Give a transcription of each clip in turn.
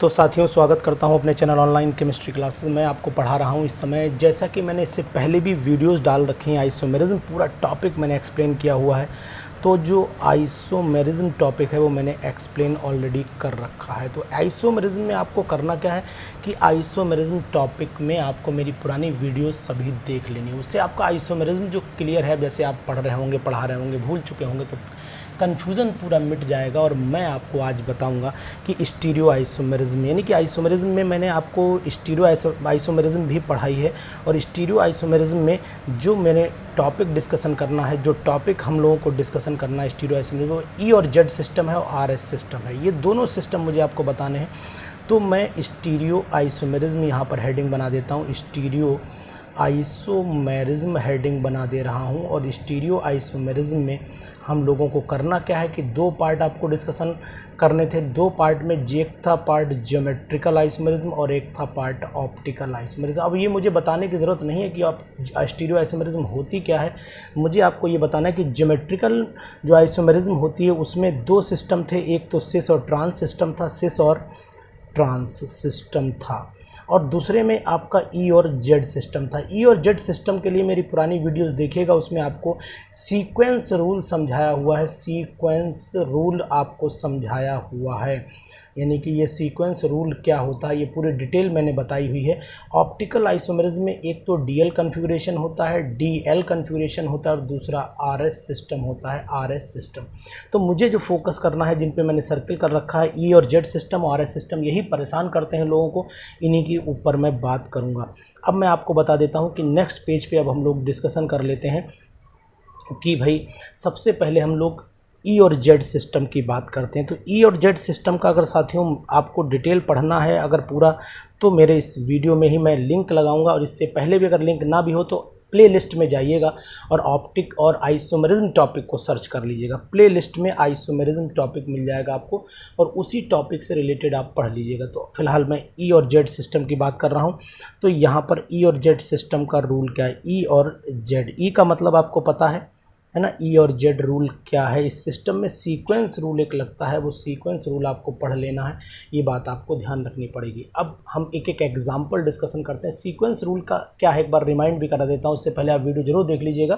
तो साथियों, स्वागत करता हूं अपने चैनल ऑनलाइन केमिस्ट्री क्लासेस में। आपको पढ़ा रहा हूं इस समय। जैसा कि मैंने इससे पहले भी वीडियोस डाल रखी हैं, आइसोमेरिज्म पूरा टॉपिक मैंने एक्सप्लेन किया हुआ है। तो जो आइसोमेरिज्म टॉपिक है वो मैंने एक्सप्लेन ऑलरेडी कर रखा है। तो आइसोमेरिज्म में आपको करना क्या है कि आइसोमेरिज्म टॉपिक में आपको मेरी पुरानी वीडियोस सभी देख लेनी है। उससे आपका आइसोमेरिज्म जो क्लियर है, जैसे आप पढ़ रहे होंगे, पढ़ा रहे होंगे, भूल चुके होंगे, तो कन्फ्यूज़न पूरा मिट जाएगा। और मैं आपको आज बताऊंगा कि स्टीरियो आइसोमेरिज्म, यानी कि आइसोमेरिज्म में मैंने आपको स्टीरियो आइसोमेरिज्म भी पढ़ाई है। और स्टीरियो आइसोमेरिज्म में जो मैंने टॉपिक डिस्कशन करना है, जो टॉपिक हम लोगों को डिस्कशन करना है स्टीरियो आइसोमेरिज्म, ई और जेड सिस्टम है और आर एस सिस्टम है। ये दोनों सिस्टम मुझे आपको बताने हैं। तो मैं स्टीरियो आइसोमेरिज्म यहाँ पर हेडिंग बना देता हूँ, स्टीरियो आइसोमेरिज्म हेडिंग बना दे रहा हूँ। और स्टीरियो आइसोमेरिज्म में हम लोगों को करना क्या है कि दो पार्ट आपको डिस्कशन करने थे। दो पार्ट में एक था पार्ट ज्योमेट्रिकल आइसोमेरिज्म और एक था पार्ट ऑप्टिकल आइसोमेरिज्म। अब ये मुझे बताने की ज़रूरत नहीं है कि आप स्टीरियो आइसोमेरिज्म होती क्या है। मुझे आपको ये बताना है कि ज्योमेट्रिकल जो आइसोमेरिज्म होती है उसमें दो सिस्टम थे, एक तो सिस और ट्रांस सिस्टम था, सिस और ट्रांस सिस्टम था, और दूसरे में आपका ई और जेड सिस्टम था। ई और जेड सिस्टम के लिए मेरी पुरानी वीडियोस देखिएगा, उसमें आपको सीक्वेंस रूल समझाया हुआ है। सीक्वेंस रूल आपको समझाया हुआ है, यानी कि ये सीक्वेंस रूल क्या होता है ये पूरी डिटेल मैंने बताई हुई है। ऑप्टिकल आइसोमेरिज्म में एक तो डीएल कन्फिगरेशन होता है, डीएल कन्फिगरेशन होता है, और दूसरा आरएस सिस्टम होता है, आरएस सिस्टम। तो मुझे जो फोकस करना है, जिन पे मैंने सर्किल कर रखा है, ई और जेड सिस्टम, आरएस सिस्टम, यही परेशान करते हैं लोगों को, इन्हीं के ऊपर मैं बात करूँगा। अब मैं आपको बता देता हूँ कि नेक्स्ट पेज पर अब हम लोग डिस्कशन कर लेते हैं कि भाई सबसे पहले हम लोग ई और जेड सिस्टम की बात करते हैं। तो ई और जेड सिस्टम का अगर साथियों आपको डिटेल पढ़ना है अगर पूरा, तो मेरे इस वीडियो में ही मैं लिंक लगाऊंगा। और इससे पहले भी अगर लिंक ना भी हो तो प्ले लिस्ट में जाइएगा और ऑप्टिक और आइसोमेरिज्म टॉपिक को सर्च कर लीजिएगा। प्ले लिस्ट में आइसोमेरिज्म टॉपिक मिल जाएगा आपको, और उसी टॉपिक से रिलेटेड आप पढ़ लीजिएगा। तो फिलहाल मैं ई और जेड सिस्टम की बात कर रहा हूँ। तो यहाँ पर ई और जेड सिस्टम का रूल क्या है। ई और जेड, ई का मतलब आपको पता है ना, ई और जेड रूल क्या है। इस सिस्टम में सीक्वेंस रूल एक लगता है, वो सीक्वेंस रूल आपको पढ़ लेना है, ये बात आपको ध्यान रखनी पड़ेगी। अब हम एक एक एग्जांपल डिस्कशन करते हैं। सीक्वेंस रूल का क्या है एक बार रिमाइंड भी करा देता हूँ, उससे पहले आप वीडियो जरूर देख लीजिएगा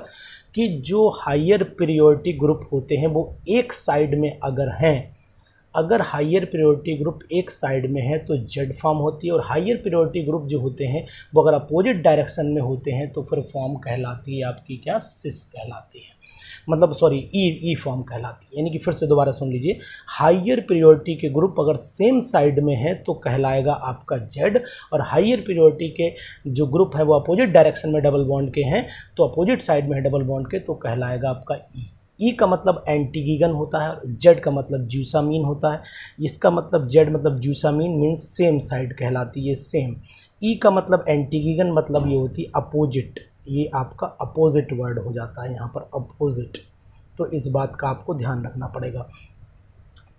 कि जो हायर प्रियोरिटी ग्रुप होते हैं वो एक साइड में अगर हैं, अगर हायर प्रायोरिटी ग्रुप एक साइड में है तो जेड फॉर्म होती है, और हायर प्रायोरिटी ग्रुप जो होते हैं वो अगर अपोजिट डायरेक्शन में होते हैं तो फिर फॉर्म कहलाती है आपकी क्या, सिस कहलाती है, मतलब सॉरी ई फॉर्म कहलाती है। यानी कि फिर से दोबारा सुन लीजिए, हायर प्रायोरिटी के ग्रुप अगर सेम साइड में है तो कहलाएगा आपका जेड, और हायर प्रायोरिटी के जो ग्रुप है वो अपोजिट डायरेक्शन में डबल बॉन्ड के हैं, तो अपोजिट साइड में है डबल बॉन्ड के, तो कहलाएगा आपका ई। ई का मतलब एंटीगीगन होता है, जेड का मतलब ज्यूसामीन होता है। इसका मतलब जेड मतलब ज्यूसामीन मीन्स सेम साइड कहलाती है, सेम। ई का मतलब एंटीगीगन मतलब ये होती है अपोजिट, ये आपका अपोजिट वर्ड हो जाता है यहाँ पर, अपोजिट। तो इस बात का आपको ध्यान रखना पड़ेगा।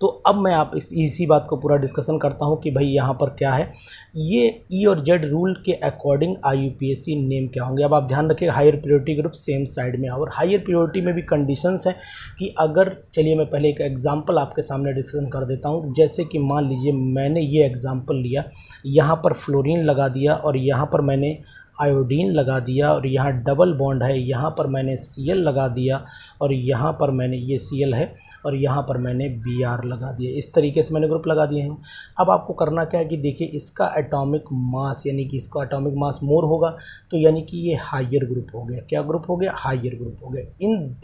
तो अब मैं आप इसी बात को पूरा डिस्कशन करता हूँ कि भाई यहाँ पर क्या है। ये ई और जेड रूल के अकॉर्डिंग IUPAC नेम क्या होंगे। अब आप ध्यान रखिए, higher priority group same side में, और हायर प्रायोरिटी में भी कंडीशंस हैं कि अगर, चलिए मैं पहले एक एग्जांपल आपके सामने डिस्कशन कर देता हूँ। जैसे कि मान लीजिए मैंने ये एग्जांपल लिया, यहाँ पर फ्लोरीन लगा दिया और यहाँ पर मैंने आयोडीन लगा दिया, और यहाँ डबल बॉन्ड है, यहाँ पर मैंने Cl लगा दिया, और यहाँ पर मैंने, ये Cl है, और यहाँ पर मैंने Br लगा दिया। इस तरीके से मैंने ग्रुप लगा दिए हैं। अब आपको करना क्या है कि देखिए इसका एटॉमिक मास, यानी कि इसका एटॉमिक मास मोर होगा, तो यानी कि ये हायर ग्रुप हो गया। क्या ग्रुप हो गया, हायर ग्रुप हो गया।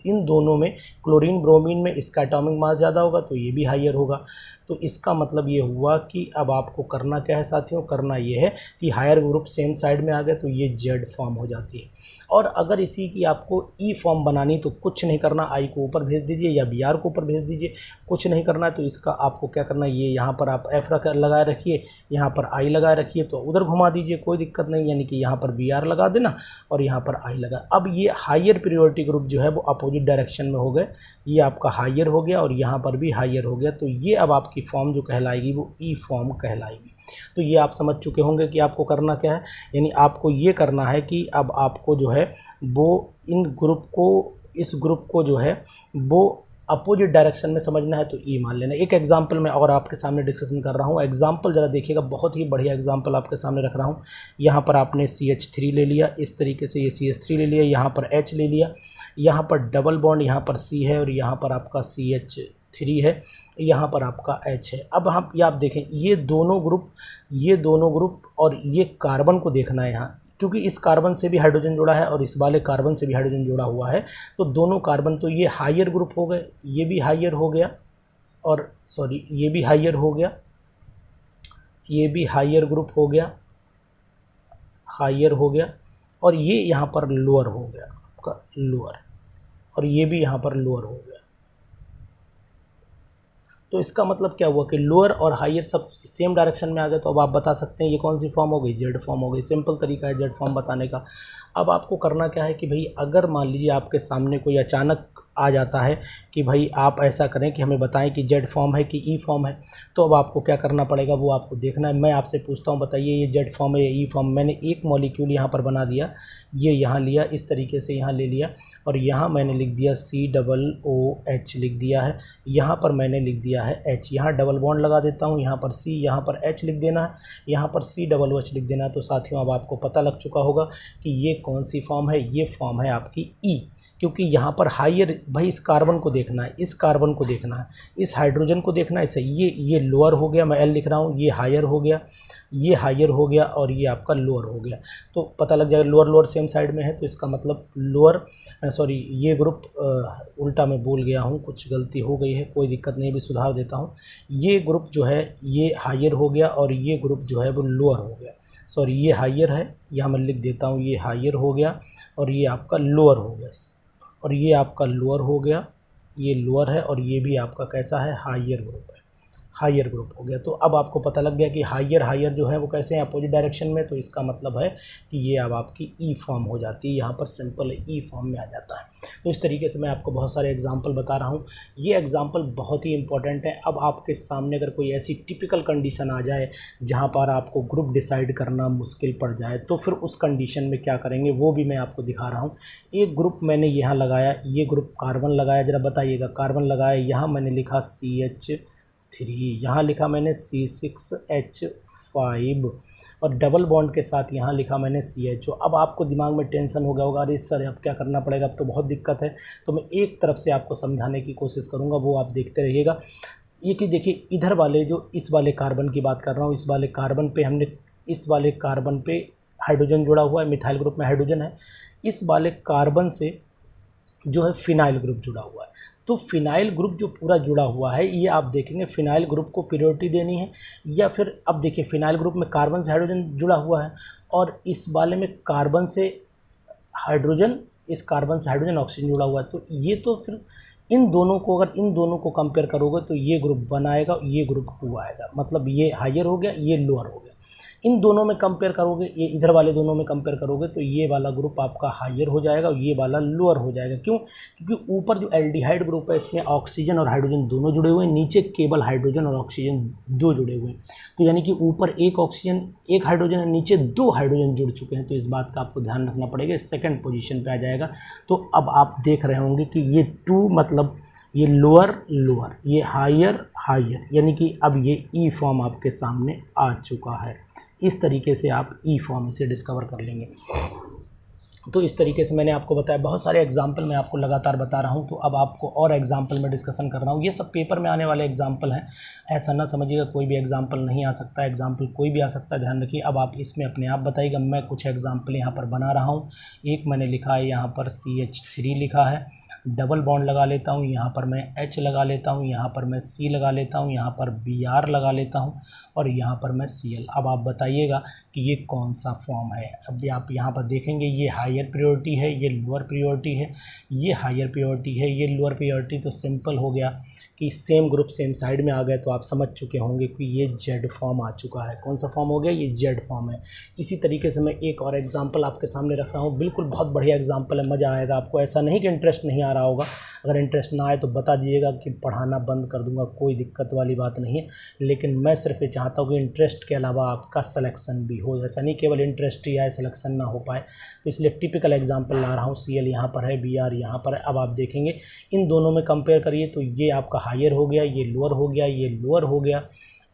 इन दोनों में, क्लोरीन ब्रोमीन में इसका एटॉमिक मास ज़्यादा होगा तो ये भी हायर होगा। तो इसका मतलब ये हुआ कि अब आपको करना क्या है साथियों, करना ये है कि हायर ग्रुप सेम साइड में आ गए तो ये जेड फॉर्म हो जाती है। और अगर इसी की आपको ई फॉर्म बनानी तो कुछ नहीं करना, आई को ऊपर भेज दीजिए या Br को ऊपर भेज दीजिए, कुछ नहीं करना है। तो इसका आपको क्या करना है, ये यहाँ पर आप F लगाए रखिए, यहाँ पर I लगाए रखिए, तो उधर घुमा दीजिए, कोई दिक्कत नहीं। यानी कि यहाँ पर Br लगा देना और यहाँ पर I लगा। अब ये हायर प्रायोरिटी ग्रुप जो है वो अपोजिट डायरेक्शन में हो गए, ये आपका हायर हो गया और यहाँ पर भी हायर हो गया। तो ये अब आपकी फॉर्म जो कहलाएगी वो ई फॉर्म कहलाएगी। तो ये आप समझ चुके होंगे कि आपको करना क्या है। यानी आपको ये करना है कि अब आपको जो है वो इन ग्रुप को, इस ग्रुप को जो है वो अपोजिट डायरेक्शन में समझना है तो ई मान लेना। एक एग्जांपल मैं और आपके सामने डिस्कशन कर रहा हूँ, एग्जांपल ज़रा देखिएगा, बहुत ही बढ़िया एग्जांपल आपके सामने रख रहा हूँ। यहाँ पर आपने CH3 ले लिया, इस तरीके से ये CH3 ले लिया, यहाँ पर H ले लिया, यहाँ पर डबल बॉन्ड, यहाँ पर C है और यहाँ पर आपका CH3 है, यहाँ पर आपका H है। अब हम ये आप देखें, ये दोनों ग्रुप और ये कार्बन को देखना है यहाँ, क्योंकि इस कार्बन से भी हाइड्रोजन जुड़ा है और इस वाले कार्बन से भी हाइड्रोजन जुड़ा हुआ है, तो दोनों कार्बन, तो ये हायर ग्रुप हो गए, ये भी हायर हो गया, और सॉरी ये भी हायर हो गया, ये भी हायर ग्रुप हो गया, हायर हो गया, और ये यहाँ पर लोअर हो गया आपका लोअर, और ये भी यहाँ पर लोअर हो गया। तो इसका मतलब क्या हुआ कि लोअर और हायर सब सेम डायरेक्शन में आ गए। तो अब आप बता सकते हैं ये कौन सी फॉर्म हो गई, जेड फॉर्म हो गई। सिंपल तरीका है जेड फॉर्म बताने का। अब आपको करना क्या है कि भाई अगर मान लीजिए आपके सामने कोई अचानक आ जाता है कि भाई आप ऐसा करें कि हमें बताएं कि जेड फॉर्म है कि ई फॉर्म है, तो अब आपको क्या करना पड़ेगा वो आपको देखना है। मैं आपसे पूछता हूँ, बताइए ये जेड फॉर्म है या ई फॉर्म। मैंने एक मॉलिक्यूल यहाँ पर बना दिया, ये यहाँ लिया, इस तरीके से यहाँ ले लिया, और यहाँ मैंने लिख दिया COOH लिख दिया है, यहाँ पर मैंने लिख दिया है H, यहाँ डबल बॉन्ड लगा देता हूँ, यहाँ पर C, यहाँ पर H लिख देना है, यहाँ पर COOH लिख देना है। तो साथियों अब आपको पता लग चुका होगा कि ये कौन सी फॉर्म है, ये फॉर्म है आपकी E, क्योंकि यहाँ पर हायर, भाई इस कार्बन को देखना है, इस कार्बन को देखना है, इस हाइड्रोजन को देखना है। इसे ये लोअर हो गया, मैं L लिख रहा हूँ, ये हायर हो गया, ये हायर हो गया, और ये आपका लोअर हो गया। तो पता लग जाएगा लोअर सेम साइड में है, तो इसका मतलब लोअर, सॉरी ये ग्रुप उल्टा मैं बोल गया हूँ, कुछ गलती हो गई है, कोई दिक्कत नहीं, भी सुधार देता हूँ। ये ग्रुप जो है ये हायर हो गया और ये ग्रुप जो है वो लोअर हो गया। सॉरी ये हायर है, यहाँ मैं लिख देता हूँ, ये हायर हो गया और ये आपका लोअर हो गया, और ये आपका लोअर हो गया, ये लोअर है, और ये भी आपका कैसा है, हायर ग्रुप है, हायर ग्रुप हो गया। तो अब आपको पता लग गया कि हायर जो है वो कैसे हैं, अपोजिट डायरेक्शन में। तो इसका मतलब है कि ये अब आपकी ई फॉर्म हो जाती है, यहाँ पर सिंपल ई फॉर्म में आ जाता है। तो इस तरीके से मैं आपको बहुत सारे एग्जांपल बता रहा हूँ, ये एग्जांपल बहुत ही इंपॉर्टेंट है। अब आपके सामने अगर कोई ऐसी टिपिकल कंडीशन आ जाए जहाँ पर आपको ग्रुप डिसाइड करना मुश्किल पड़ जाए, तो फिर उस कंडीशन में क्या करेंगे वो भी मैं आपको दिखा रहा हूँ। एक ग्रुप मैंने यहाँ लगाया, ये ग्रुप कार्बन लगाया, ज़रा बताइएगा, कार्बन लगाया, यहाँ मैंने लिखा CH3, यहाँ लिखा मैंने C6H5, और डबल बॉन्ड के साथ यहाँ लिखा मैंने CHO। अब आपको दिमाग में टेंशन हो गया होगा, अरे सर अब क्या करना पड़ेगा, अब तो बहुत दिक्कत है। तो मैं एक तरफ से आपको समझाने की कोशिश करूँगा, वो आप देखते रहिएगा। ये कि देखिए इधर वाले जो इस वाले कार्बन की बात कर रहा हूँ, इस वाले कार्बन पे हमने, इस वाले कार्बन पे हाइड्रोजन जुड़ा हुआ है, मिथाइल ग्रुप में हाइड्रोजन है। इस वाले कार्बन से जो है फिनाइल ग्रुप जुड़ा हुआ है। तो फिनाइल ग्रुप जो पूरा जुड़ा हुआ है, ये आप देखेंगे फिनाइल ग्रुप को प्रायोरिटी देनी है, या फिर अब देखिए फिनाइल ग्रुप में कार्बन से हाइड्रोजन जुड़ा हुआ है, और इस वाले में कार्बन से हाइड्रोजन, इस कार्बन से हाइड्रोजन ऑक्सीजन जुड़ा हुआ है। तो ये तो फिर इन दोनों को, अगर इन दोनों को कंपेयर करोगे तो ये ग्रुप 1 आएगा, ये ग्रुप 2 आएगा, मतलब ये हायर हो गया, ये लोअर हो गया। इन दोनों में कंपेयर करोगे, ये इधर वाले दोनों में कंपेयर करोगे तो ये वाला ग्रुप आपका हायर हो जाएगा और ये वाला लोअर हो जाएगा। क्यों? क्योंकि ऊपर जो एल्डिहाइड ग्रुप है इसमें ऑक्सीजन और हाइड्रोजन दोनों जुड़े हुए हैं, नीचे केवल हाइड्रोजन और ऑक्सीजन 2 जुड़े हुए हैं। तो यानी कि ऊपर एक ऑक्सीजन एक हाइड्रोजन है, नीचे 2 हाइड्रोजन जुड़ चुके हैं। तो इस बात का आपको ध्यान रखना पड़ेगा, सेकेंड पोजिशन पर आ जाएगा। तो अब आप देख रहे होंगे कि ये 2 मतलब ये लोअर लोअर, ये हायर हायर, यानी कि अब ये ई फॉर्म आपके सामने आ चुका है। इस तरीके से आप ई फॉर्म इसे डिस्कवर कर लेंगे। तो इस तरीके से मैंने आपको बताया, बहुत सारे एग्जाम्पल मैं आपको लगातार बता रहा हूँ। तो अब आपको और एग्जाम्पल में डिस्कशन कर रहा हूँ, ये सब पेपर में आने वाले एग्जाम्पल हैं, ऐसा ना समझिएगा कोई भी एग्जाम्पल नहीं आ सकता, एग्जाम्पल कोई भी आ सकता है, ध्यान रखिए। अब आप इसमें अपने आप बताइएगा, मैं कुछ एग्जाम्पल यहाँ पर बना रहा हूँ। एक मैंने लिखा है यहाँ पर CH3 लिखा है, डबल बॉन्ड लगा लेता हूँ, यहाँ पर मैं H लगा लेता हूँ, यहाँ पर मैं C लगा लेता हूँ, यहाँ पर Br लगा लेता हूँ, और यहाँ पर मैं Cl। अब आप बताइएगा कि ये कौन सा फॉर्म है। अब आप यहाँ पर देखेंगे ये हायर प्रायोरिटी है, ये लोअर प्रायोरिटी है, ये हायर प्रायोरिटी है, ये लोअर प्रायोरिटी। तो सिंपल हो गया कि सेम ग्रुप सेम साइड में आ गए। तो आप समझ चुके होंगे कि ये जेड फॉर्म आ चुका है। कौन सा फॉर्म हो गया? ये जेड फॉर्म है। इसी तरीके से मैं एक और एग्जांपल आपके सामने रख रहा हूँ, बिल्कुल बहुत बढ़िया एग्जांपल है, मज़ा आएगा आपको। ऐसा नहीं कि इंटरेस्ट नहीं आ रहा होगा, अगर इंटरेस्ट ना आए तो बता दीजिएगा कि पढ़ाना बंद कर दूंगा, कोई दिक्कत वाली बात नहीं है। लेकिन मैं सिर्फ ये चाहता हूँ कि इंटरेस्ट के अलावा आपका सिलेक्शन भी हो, ऐसा नहीं केवल इंटरेस्ट ही आए सिलेक्शन ना हो पाए। तो इसलिए टिपिकल एग्जांपल ला रहा हूँ। CL यहाँ पर है, BR यहाँ पर है। अब आप देखेंगे इन दोनों में कंपेयर करिए तो ये आपका हायर हो गया, ये लोअर हो गया, ये लोअर हो गया,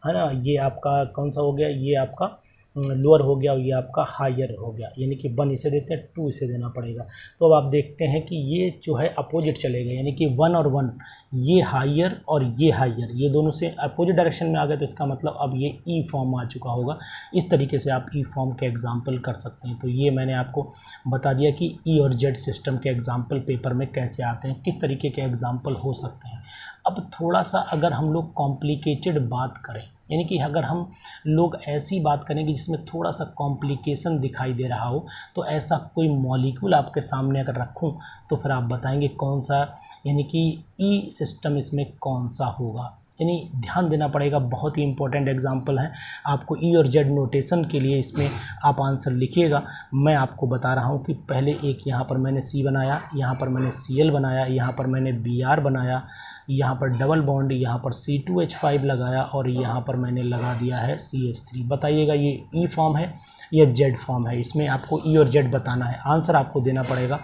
है ना। ये आपका कौन सा हो गया, ये आपका लोअर हो गया और ये आपका हायर हो गया, यानी कि 1 इसे देते हैं, 2 इसे देना पड़ेगा। तो अब आप देखते हैं कि ये जो है अपोजिट चलेगा, यानी कि 1 और 1, ये हायर और ये हायर, ये दोनों से अपोजिट डायरेक्शन में आ गए। तो इसका मतलब अब ये ई फॉर्म आ चुका होगा। इस तरीके से आप ई फॉर्म के एग्जाम्पल कर सकते हैं। तो ये मैंने आपको बता दिया कि ई और जेड सिस्टम के एग्जाम्पल पेपर में कैसे आते हैं, किस तरीके के एग्जाम्पल हो सकते हैं। अब थोड़ा सा अगर हम लोग कॉम्प्लिकेटेड बात करें, यानी कि अगर हम लोग ऐसी बात करेंगे जिसमें थोड़ा सा कॉम्प्लिकेशन दिखाई दे रहा हो, तो ऐसा कोई मॉलिक्यूल आपके सामने अगर रखूं तो फिर आप बताएंगे कौन सा, यानी कि ई सिस्टम इसमें कौन सा होगा। यानी ध्यान देना पड़ेगा, बहुत ही इंपॉर्टेंट एग्जाम्पल है। आपको ई और जेड नोटेशन के लिए इसमें आप आंसर लिखिएगा। मैं आपको बता रहा हूँ कि पहले एक यहाँ पर मैंने C बनाया, यहाँ पर मैंने Cl बनाया, यहाँ पर मैंने Br बनाया, यहाँ पर डबल बॉन्ड, यहाँ पर C2H5 लगाया और यहाँ पर मैंने लगा दिया है CH3। बताइएगा ये ई फॉर्म है या जेड फॉर्म है। इसमें आपको ई और जेड बताना है, आंसर आपको देना पड़ेगा।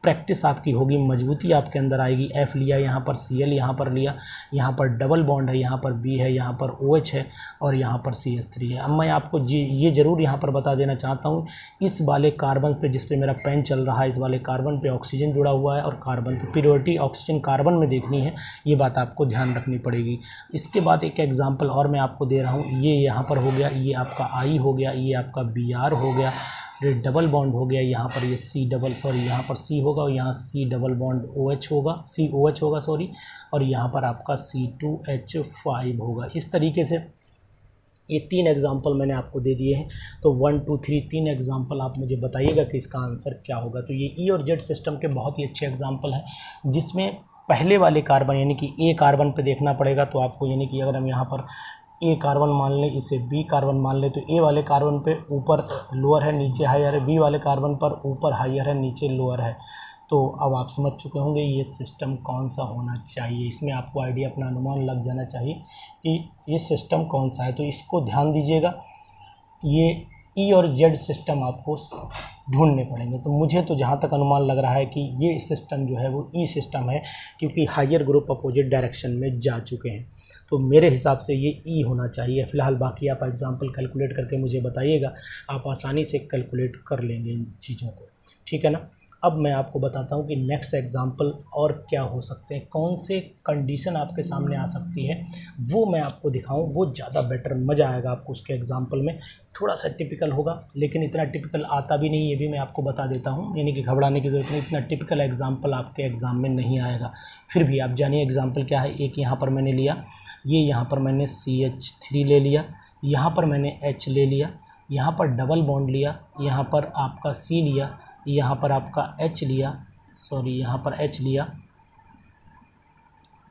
प्रैक्टिस आपकी होगी, मजबूती आपके अंदर आएगी। F लिया, यहाँ पर Cl यहाँ पर लिया, यहाँ पर डबल बॉन्ड है, यहाँ पर B है, यहाँ पर OH है और यहाँ पर CH3 है। अब मैं आपको ये ज़रूर यहाँ पर बता देना चाहता हूँ, इस वाले कार्बन पे जिस पे मेरा पेन चल रहा है, इस वाले कार्बन पे ऑक्सीजन जुड़ा हुआ है और कार्बन पे प्योरिटी ऑक्सीजन कार्बन में देखनी है, ये बात आपको ध्यान रखनी पड़ेगी। इसके बाद एक एग्जाम्पल और मैं आपको दे रहा हूँ। ये यहाँ पर हो गया, ये आपका I हो गया, ये आपका Br हो गया, ये डबल बॉन्ड हो गया, यहाँ पर ये यहाँ पर C होगा और यहाँ C डबल बॉन्ड OH होगा, COH होगा सॉरी, और यहाँ पर आपका C2H5 होगा। इस तरीके से ये 3 एग्जाम्पल मैंने आपको दे दिए हैं। तो 1 2 3 3 एग्जाम्पल आप मुझे बताइएगा कि इसका आंसर क्या होगा। तो ये ई और जेड सिस्टम के बहुत ही अच्छे एग्जाम्पल हैं, जिसमें पहले वाले कार्बन यानी कि ए कार्बन पे देखना पड़ेगा। तो आपको यानी कि अगर हम यहाँ पर ए कार्बन मान लें, इसे बी कार्बन मान लें, तो ए वाले कार्बन पे ऊपर लोअर है, नीचे हायर है, बी वाले कार्बन पर ऊपर हायर है, नीचे लोअर है। तो अब आप समझ चुके होंगे ये सिस्टम कौन सा होना चाहिए। इसमें आपको आइडिया, अपना अनुमान लग जाना चाहिए कि ये सिस्टम कौन सा है। तो इसको ध्यान दीजिएगा, ये ई और जेड सिस्टम आपको ढूंढने पड़ेंगे। तो मुझे तो जहाँ तक अनुमान लग रहा है कि ये सिस्टम जो है वो ई सिस्टम है, क्योंकि हायर ग्रुप अपोजिट डायरेक्शन में जा चुके हैं। तो मेरे हिसाब से ये ई होना चाहिए। फ़िलहाल बाकी आप एग्जाम्पल कैलकुलेट करके मुझे बताइएगा, आप आसानी से कैलकुलेट कर लेंगे इन चीज़ों को, ठीक है ना। अब मैं आपको बताता हूँ कि नेक्स्ट एग्जाम्पल और क्या हो सकते हैं, कौन से कंडीशन आपके सामने आ सकती है, वो मैं आपको दिखाऊँ, वो ज़्यादा बेटर, मज़ा आएगा आपको उसके एग्जाम्पल में। थोड़ा सा टिपिकल होगा, लेकिन इतना टिपिकल आता भी नहीं, ये भी मैं आपको बता देता हूँ, यानी कि घबराने की ज़रूरत नहीं। इतना टिपिकल एग्जाम्पल आपके एग्ज़ाम में नहीं आएगा। फिर भी आप जानिए एग्जाम्पल क्या है। एक यहाँ पर मैंने लिया, ये यहाँ पर मैंने CH3 ले लिया, यहाँ पर मैंने H ले लिया, यहाँ पर डबल बॉन्ड लिया, यहाँ पर आपका C लिया, यहाँ पर आपका H लिया, यहाँ पर H लिया,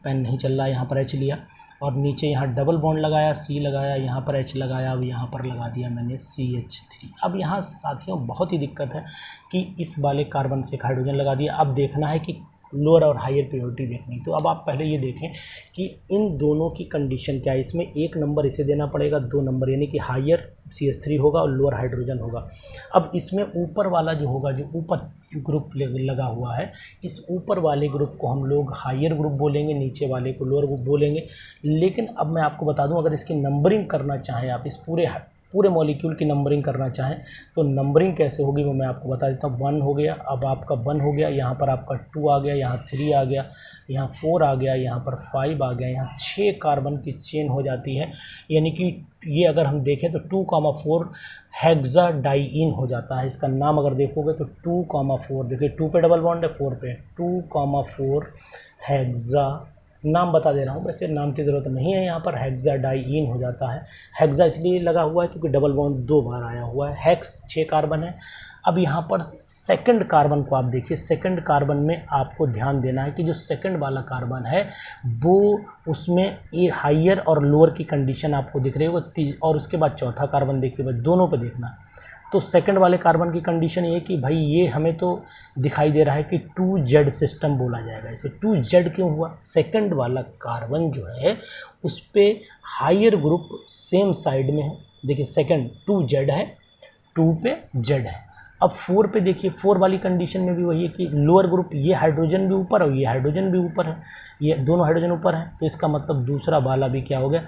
पेन नहीं चल रहा, यहाँ पर H लिया और नीचे यहाँ डबल बॉन्ड लगाया, C लगाया, यहाँ पर H लगाया, अब यहाँ पर लगा दिया मैंने CH3। अब यहाँ साथियों बहुत ही दिक्कत है कि इस वाले कार्बन से एक हाइड्रोजन लगा दिया। अब देखना है कि लोअर और हायर प्योरिटी देखनी। तो अब आप पहले ये देखें कि इन दोनों की कंडीशन क्या है। इसमें 1 नंबर इसे देना पड़ेगा, 2 नंबर यानी कि हायर CH3 होगा और लोअर हाइड्रोजन होगा। अब इसमें ऊपर वाला जो होगा, जो ऊपर ग्रुप लगा हुआ है, इस ऊपर वाले ग्रुप को हम लोग हायर ग्रुप बोलेंगे, नीचे वाले को लोअर ग्रुप बोलेंगे। लेकिन अब मैं आपको बता दूं, अगर इसकी नंबरिंग करना चाहें, आप इस पूरे मॉलिक्यूल की नंबरिंग करना चाहें तो नंबरिंग कैसे होगी वो मैं आपको बता देता हूँ। 1 हो गया, अब आपका 1 हो गया, यहाँ पर आपका 2 आ गया, यहाँ 3 आ गया, यहाँ 4 आ गया, यहाँ पर 5 आ गया, यहाँ 6 कार्बन की चेन हो जाती है। यानी कि ये अगर हम देखें तो 2,4 हेक्साडाइईन हो जाता है। इसका नाम अगर देखोगे तो 2,4, देखिए 2 पे डबल बॉन्ड है, 4 पे, 2,4 हेक्सा, नाम बता दे रहा हूँ, वैसे नाम की ज़रूरत नहीं है। यहाँ पर हेक्साडाइईन हो जाता है। हेक्सा इसलिए लगा हुआ है क्योंकि डबल बॉन्ड 2 बार आया हुआ है। हेक्स 6 कार्बन है। अब यहाँ पर सेकंड कार्बन को आप देखिए, सेकंड कार्बन में आपको ध्यान देना है कि जो सेकंड वाला कार्बन है वो, उसमें ये हायर और लोअर की कंडीशन आपको दिख रही है, और उसके बाद चौथा कार्बन देखिए, बस दोनों पे देखना। तो सेकंड वाले कार्बन की कंडीशन ये कि भाई ये हमें तो दिखाई दे रहा है कि 2Z सिस्टम बोला जाएगा। इसे 2Z क्यों हुआ? सेकंड वाला कार्बन जो है उस पर हायर ग्रुप सेम साइड में है। देखिए सेकंड 2Z है, 2 पे Z है। अब 4 पे देखिए, 4 वाली कंडीशन में भी वही है कि लोअर ग्रुप, ये हाइड्रोजन भी ऊपर और ये हाइड्रोजन भी ऊपर है, ये दोनों हाइड्रोजन ऊपर है। तो इसका मतलब दूसरा वाला भी क्या हो गया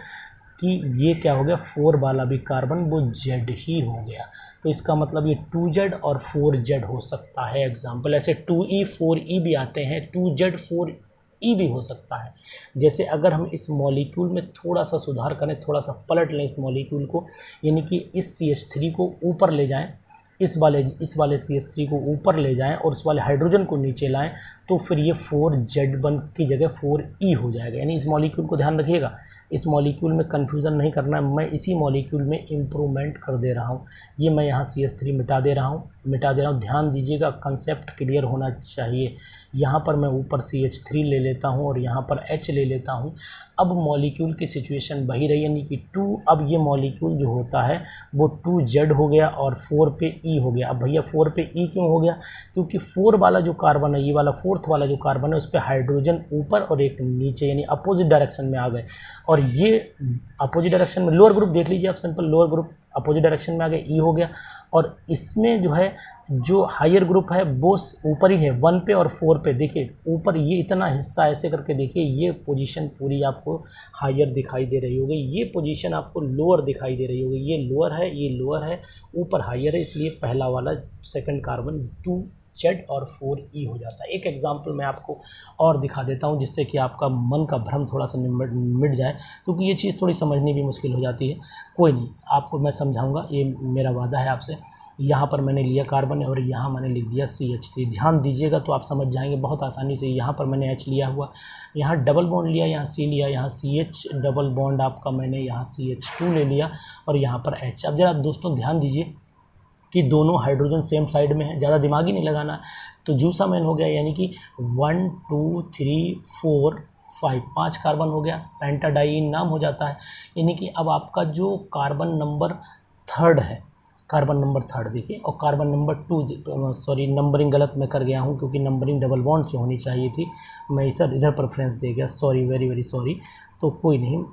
कि ये क्या हो गया, 4 वाला भी कार्बन वो Z ही हो गया। तो इसका मतलब ये 2Z और 4Z हो सकता है एग्जाम्पल। ऐसे 2E 4E भी आते हैं, 2Z 4E भी हो सकता है। जैसे अगर हम इस मॉलिक्यूल में थोड़ा सा सुधार करें, थोड़ा सा पलट लें इस मॉलिक्यूल को, यानी कि इस CH3 को ऊपर ले जाएं, इस वाले CH3 को ऊपर ले जाएं और उस वाले हाइड्रोजन को नीचे लाएं, तो फिर ये 4Z1 की जगह 4E हो जाएगा। यानी इस मॉलिक्यूल को ध्यान रखिएगा, इस मॉलिक्यूल में कन्फ्यूज़न नहीं करना है, मैं इसी मॉलिक्यूल में इम्प्रूवमेंट कर दे रहा हूँ। ये मैं यहाँ CH3 मिटा दे रहा हूँ। ध्यान दीजिएगा, कंसेप्ट क्लियर होना चाहिए। यहाँ पर मैं ऊपर CH3 ले लेता हूँ और यहाँ पर H ले लेता हूँ। अब मॉलिक्यूल की सिचुएशन वही रही, यानी कि 2, अब ये मॉलिक्यूल जो होता है वो 2Z हो गया और 4 पे E हो गया। अब भैया 4 पे E क्यों हो गया? क्योंकि 4 वाला जो कार्बन है, ये वाला 4th वाला जो कार्बन है, उस पर हाइड्रोजन ऊपर और एक नीचे, यानी अपोजिट डायरेक्शन में आ गए। और ये अपोजिट डायरेक्शन में लोअर ग्रुप देख लीजिए आप, simple lower group opposite direction में आ गए, E हो गया। और इसमें जो है जो हायर ग्रुप है वो ऊपर ही है 1 पे और 4 पे। देखिए ऊपर ये इतना हिस्सा ऐसे करके देखिए, ये पोजीशन पूरी आपको हायर दिखाई दे रही होगी, ये पोजीशन आपको लोअर दिखाई दे रही होगी। ये लोअर है, ये लोअर है, ऊपर हायर है, इसलिए पहला वाला सेकंड कार्बन 2Z और 4E हो जाता है। एक एग्जांपल मैं आपको और दिखा देता हूं जिससे कि आपका मन का भ्रम थोड़ा सा मिट जाए, क्योंकि ये चीज़ थोड़ी समझनी भी मुश्किल हो जाती है। कोई नहीं, आपको मैं समझाऊंगा, ये मेरा वादा है आपसे। यहाँ पर मैंने लिया कार्बन और यहाँ मैंने लिख दिया CH3। ध्यान दीजिएगा तो आप समझ जाएंगे बहुत आसानी से। यहाँ पर मैंने H लिया हुआ, यहाँ डबल बॉन्ड लिया, यहाँ C लिया, यहाँ CH डबल बॉन्ड आपका मैंने यहाँ CH2 ले लिया और यहाँ पर H। अब जरा दोस्तों ध्यान दीजिए कि दोनों हाइड्रोजन सेम साइड में है, ज़्यादा दिमाग ही नहीं लगाना है। तो जूसा मैन हो गया, यानी कि 1 2 3 4 5 5 कार्बन हो गया, पेंटाडाइईन नाम हो जाता है। यानी कि अब आपका जो कार्बन नंबर 3 है, कार्बन नंबर 3 देखिए, और कार्बन नंबर 2, सॉरी नंबरिंग गलत मैं कर गया हूँ क्योंकि नंबरिंग डबल बॉन्ड से होनी चाहिए थी, मैं इधर प्रेफरेंस दे गया, सॉरी, वेरी वेरी सॉरी। तो कोई नहीं,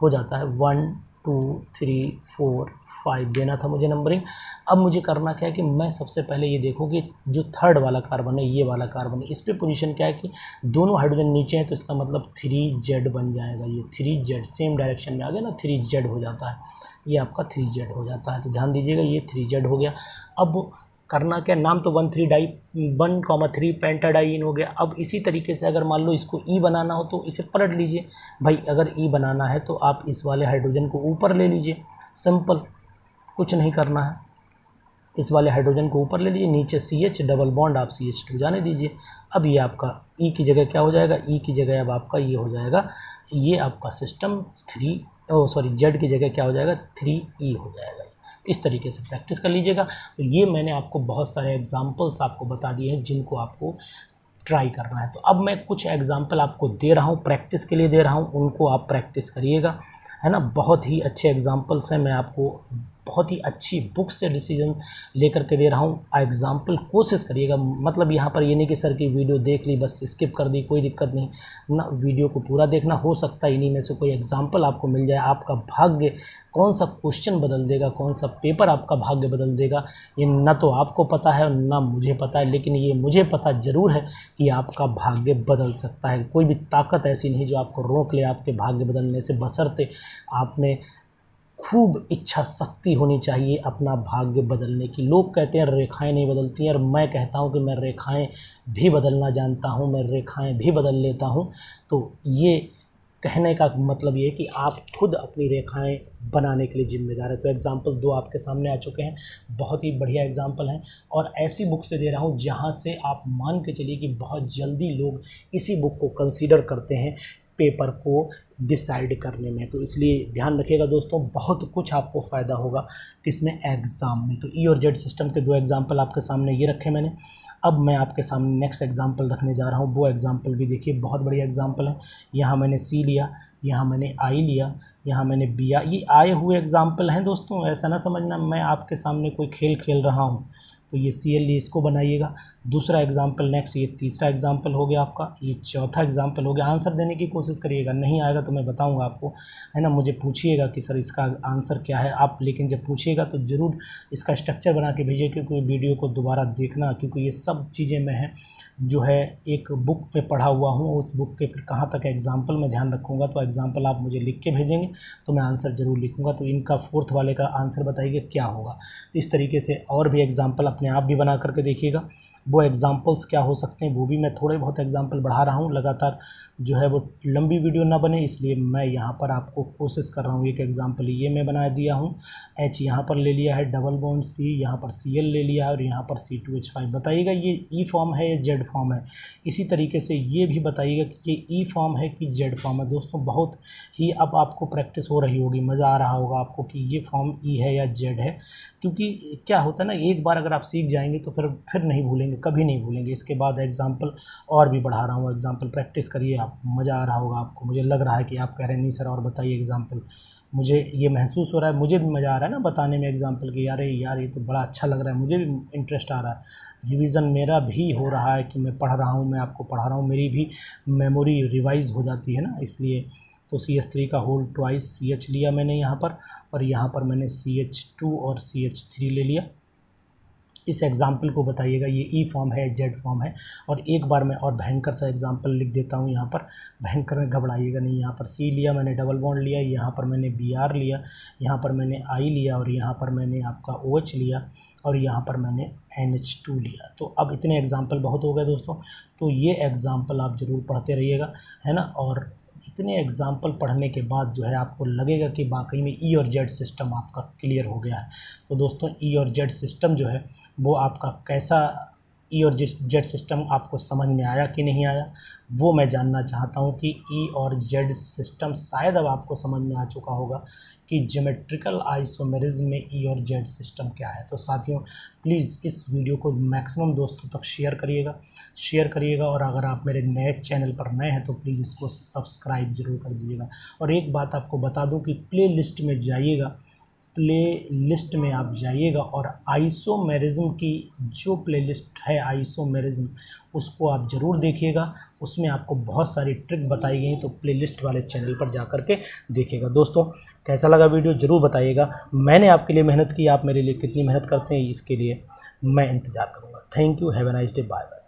हो जाता है 1 2 3 4 5 देना था मुझे नंबरिंग। अब मुझे करना क्या है कि मैं सबसे पहले ये देखूँ कि जो 3rd वाला कार्बन है, ये वाला कार्बन है, इस पर पोजीशन क्या है कि दोनों हाइड्रोजन नीचे हैं, तो इसका मतलब 3Z बन जाएगा। ये 3Z सेम डायरेक्शन में आ गया ना, 3Z हो जाता है, ये आपका 3Z हो जाता है। तो ध्यान दीजिएगा, ये 3Z हो गया। अब करना क्या, नाम तो 1,3 पेंटाडाइईन हो गया। अब इसी तरीके से अगर मान लो इसको E बनाना हो तो इसे पलट लीजिए भाई। अगर E बनाना है तो आप इस वाले हाइड्रोजन को ऊपर ले लीजिए, सिंपल, कुछ नहीं करना है। इस वाले हाइड्रोजन को ऊपर ले लीजिए, नीचे CH डबल बॉन्ड आप CH2 जाने दीजिए। अब ये आपका E की जगह क्या हो जाएगा, E की जगह अब आपका ये हो जाएगा, ये आपका सिस्टम Z की जगह क्या हो जाएगा, 3E हो जाएगा। इस तरीके से प्रैक्टिस कर लीजिएगा। तो ये मैंने आपको बहुत सारे एग्जांपल्स आपको बता दिए हैं जिनको आपको ट्राई करना है। तो अब मैं कुछ एग्जांपल आपको दे रहा हूँ, प्रैक्टिस के लिए दे रहा हूँ, उनको आप प्रैक्टिस करिएगा, है ना। बहुत ही अच्छे एग्जांपल्स हैं, मैं आपको बहुत ही अच्छी बुक से डिसीजन लेकर के दे रहा हूँ। एग्जाम्पल कोशिश करिएगा, मतलब यहाँ पर ये नहीं कि सर की वीडियो देख ली बस स्किप कर दी, कोई दिक्कत नहीं ना, वीडियो को पूरा देखना। हो सकता है इन्हीं में से कोई एग्जाम्पल आपको मिल जाए। आपका भाग्य कौन सा क्वेश्चन बदल देगा, कौन सा पेपर आपका भाग्य बदल देगा, ये ना तो आपको पता है ना मुझे पता है, लेकिन ये मुझे पता ज़रूर है कि आपका भाग्य बदल सकता है। कोई भी ताकत ऐसी नहीं जो आपको रोक ले आपके भाग्य बदलने से, बशर्ते आप में खूब इच्छा शक्ति होनी चाहिए अपना भाग्य बदलने की। लोग कहते हैं रेखाएं नहीं बदलती हैं, और मैं कहता हूं कि मैं रेखाएं भी बदलना जानता हूं, मैं रेखाएं भी बदल लेता हूं। तो ये कहने का मतलब ये है कि आप खुद अपनी रेखाएं बनाने के लिए जिम्मेदार है। तो एग्जाम्पल 2 आपके सामने आ चुके हैं, बहुत ही बढ़िया एग्जाम्पल हैं, और ऐसी बुक से दे रहा हूं जहां से आप मान के चलिए कि बहुत जल्दी लोग इसी बुक को कंसीडर करते हैं पेपर को डिसाइड करने में। तो इसलिए ध्यान रखिएगा दोस्तों, बहुत कुछ आपको फ़ायदा होगा किसमें, एग्ज़ाम में। तो E और Z सिस्टम के 2 एग्जाम्पल आपके सामने ये रखे मैंने। अब मैं आपके सामने नेक्स्ट एग्जाम्पल रखने जा रहा हूँ, वो एग्जाम्पल भी देखिए बहुत बढ़िया एग्जाम्पल है। यहाँ मैंने C लिया, यहाँ मैंने I लिया, यहाँ मैंने बी आर, ये आए हुए एग्जाम्पल हैं दोस्तों, ऐसा ना समझना मैं आपके सामने कोई खेल खेल रहा हूँ। तो ये सी एल, इसको बनाइएगा। दूसरा एग्जाम्पल नेक्स्ट, ये तीसरा एग्जाम्पल हो गया आपका, ये चौथा एग्जाम्पल हो गया। आंसर देने की कोशिश करिएगा, नहीं आएगा तो मैं बताऊंगा आपको, है ना। मुझे पूछिएगा कि सर इसका आंसर क्या है आप, लेकिन जब पूछिएगा तो ज़रूर इसका स्ट्रक्चर बना के भेजिए, क्योंकि वीडियो को दोबारा देखना, क्योंकि ये सब चीज़ें मैं जो है एक बुक में पढ़ा हुआ हूँ, उस बुक के फिर कहाँ तक एग्जाम्पल मैं ध्यान रखूँगा। तो एग्जाम्पल आप मुझे लिख के भेजेंगे तो मैं आंसर ज़रूर लिखूँगा। तो इनका फोर्थ वाले का आंसर बताइए क्या होगा। इस तरीके से और भी एग्जाम्पल अपने आप भी बना करके देखिएगा। वो एग्जाम्पल्स क्या हो सकते हैं, वो भी मैं थोड़े बहुत एग्जाम्पल बढ़ा रहा हूँ लगातार, जो है वो लंबी वीडियो ना बने, इसलिए मैं यहाँ पर आपको कोशिश कर रहा हूँ। एक एग्जाम्पल ये मैं बना दिया हूँ, H यहाँ पर ले लिया है, डबल बॉन्ड C, यहाँ पर Cl ले लिया है और यहाँ पर C2H5। बताइएगा ये E फॉर्म है या Z फॉर्म है। इसी तरीके से ये भी बताइएगा कि ये E फॉर्म है कि Z फॉर्म है। दोस्तों बहुत ही अब आपको प्रैक्टिस हो रही होगी, मज़ा आ रहा होगा आपको कि ये फॉर्म E है या Z है, क्योंकि क्या होता है ना, एक बार अगर आप सीख जाएंगे तो फिर नहीं भूलेंगे, कभी नहीं भूलेंगे। इसके बाद एग्जाम्पल और भी बढ़ा रहा हूँ, एग्जाम्पल प्रैक्टिस करिए आप, मज़ा आ रहा होगा आपको। मुझे लग रहा है कि आप कह रहे हैं नहीं सर और बताइए एग्जाम्पल, मुझे ये महसूस हो रहा है, मुझे भी मज़ा आ रहा है ना बताने में एग्जाम्पल की, यार ये तो बड़ा अच्छा लग रहा है, मुझे भी इंटरेस्ट आ रहा है। रिवीजन मेरा भी हो रहा है कि मैं पढ़ रहा हूँ, मैं आपको पढ़ा रहा हूँ, मेरी भी मेमोरी रिवाइज़ हो जाती है ना, इसलिए। तो CH3 का होल ट्वाइस CH लिया मैंने यहाँ पर, और यहाँ पर मैंने CH2 और CH3 ले लिया। इस एग्ज़ाम्पल को बताइएगा ये ई फॉर्म है, जेड फॉर्म है। और एक बार मैं और भयंकर सा एग्ज़ाम्पल लिख देता हूँ यहाँ पर, भयंकर में घबराइएगा नहीं। यहाँ पर सी लिया मैंने, डबल बॉन्ड लिया, यहाँ पर मैंने Br लिया, यहाँ पर मैंने I लिया, और यहाँ पर मैंने आपका OH लिया, और यहाँ पर मैंने NH2 लिया। तो अब इतने एग्ज़ाम्पल बहुत हो गए दोस्तों। तो ये एग्ज़ाम्पल आप ज़रूर पढ़ते रहिएगा, है ना। और इतने एग्ज़ाम्पल पढ़ने के बाद जो है आपको लगेगा कि वाकई में ई और जेड सिस्टम आपका क्लियर हो गया है। तो दोस्तों ई और जेड सिस्टम जो है वो आपका कैसा, ई और जेड सिस्टम आपको समझ में आया कि नहीं आया, वो मैं जानना चाहता हूँ कि ई और जेड सिस्टम शायद अब आपको समझ में आ चुका होगा कि ज्योमेट्रिकल आइसोमेरिज्म में ई और जेड सिस्टम क्या है। तो साथियों प्लीज़ इस वीडियो को मैक्सिमम दोस्तों तक शेयर करिएगा, और अगर आप मेरे नए चैनल पर नए हैं तो प्लीज़ इसको सब्सक्राइब ज़रूर कर दीजिएगा। और एक बात आपको बता दूं कि प्ले लिस्ट में आप जाइएगा और आइसोमेरिज्म की जो प्लेलिस्ट है आइसोमेरिज्म, उसको आप ज़रूर देखिएगा। उसमें आपको बहुत सारी ट्रिक बताई गई, तो प्लेलिस्ट वाले चैनल पर जा कर के देखिएगा। दोस्तों कैसा लगा वीडियो ज़रूर बताइएगा। मैंने आपके लिए मेहनत की, आप मेरे लिए कितनी मेहनत करते हैं इसके लिए मैं इंतज़ार करूँगा। Thank you, have a nice day, bye bye.